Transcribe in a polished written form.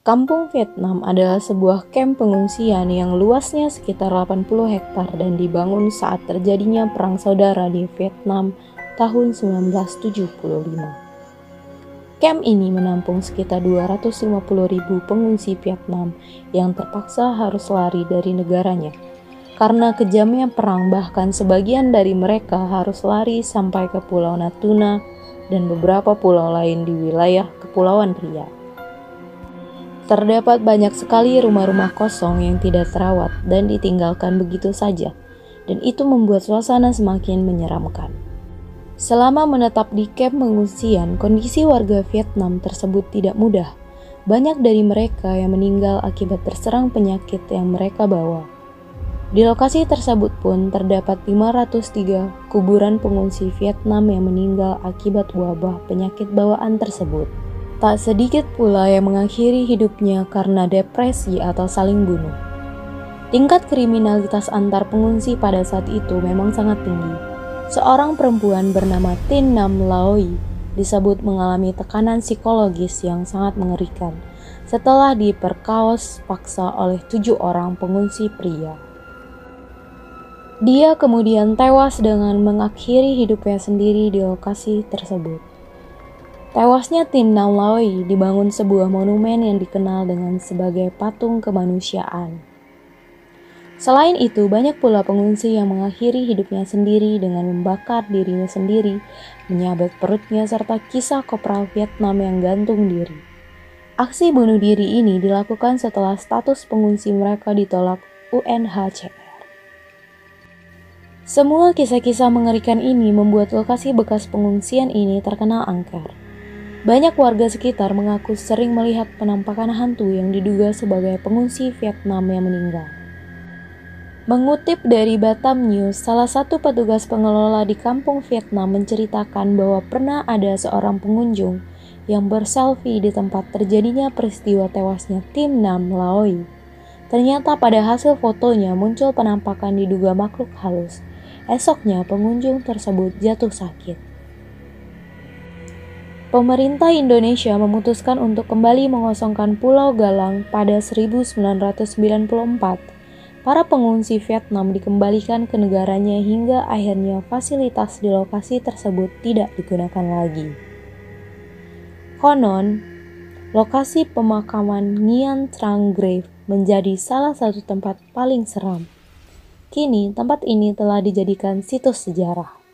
Kampung Vietnam adalah sebuah kamp pengungsian yang luasnya sekitar 80 hektar dan dibangun saat terjadinya Perang Saudara di Vietnam tahun 1975. Kamp ini menampung sekitar 250.000 pengungsi Vietnam yang terpaksa harus lari dari negaranya. Karena kejamnya perang, bahkan sebagian dari mereka harus lari sampai ke Pulau Natuna dan beberapa pulau lain di wilayah Kepulauan Riau. Terdapat banyak sekali rumah-rumah kosong yang tidak terawat dan ditinggalkan begitu saja, dan itu membuat suasana semakin menyeramkan. Selama menetap di kamp pengungsian, kondisi warga Vietnam tersebut tidak mudah. Banyak dari mereka yang meninggal akibat terserang penyakit yang mereka bawa. Di lokasi tersebut pun terdapat 503 kuburan pengungsi Vietnam yang meninggal akibat wabah penyakit bawaan tersebut. Tak sedikit pula yang mengakhiri hidupnya karena depresi atau saling bunuh. Tingkat kriminalitas antar pengungsi pada saat itu memang sangat tinggi. Seorang perempuan bernama Tin Nam Laoi disebut mengalami tekanan psikologis yang sangat mengerikan setelah diperkaos paksa oleh 7 orang pengungsi pria. Dia kemudian tewas dengan mengakhiri hidupnya sendiri di lokasi tersebut. Tewasnya Tin Nam Laoi dibangun sebuah monumen yang dikenal dengan sebagai patung kemanusiaan. Selain itu, banyak pula pengungsi yang mengakhiri hidupnya sendiri dengan membakar dirinya sendiri, menyabet perutnya, serta kisah kopral Vietnam yang gantung diri. Aksi bunuh diri ini dilakukan setelah status pengungsi mereka ditolak UNHCR. Semua kisah-kisah mengerikan ini membuat lokasi bekas pengungsian ini terkenal angker. Banyak warga sekitar mengaku sering melihat penampakan hantu yang diduga sebagai pengungsi Vietnam yang meninggal. Mengutip dari Batam News, salah satu petugas pengelola di kampung Vietnam menceritakan bahwa pernah ada seorang pengunjung yang berselfie di tempat terjadinya peristiwa tewasnya Tin Nam Laoi. Ternyata pada hasil fotonya muncul penampakan diduga makhluk halus. Esoknya pengunjung tersebut jatuh sakit. Pemerintah Indonesia memutuskan untuk kembali mengosongkan Pulau Galang pada 1994. Para pengungsi Vietnam dikembalikan ke negaranya hingga akhirnya fasilitas di lokasi tersebut tidak digunakan lagi. Konon, lokasi pemakaman Nguyen Trang Grave menjadi salah satu tempat paling seram. Kini tempat ini telah dijadikan situs sejarah.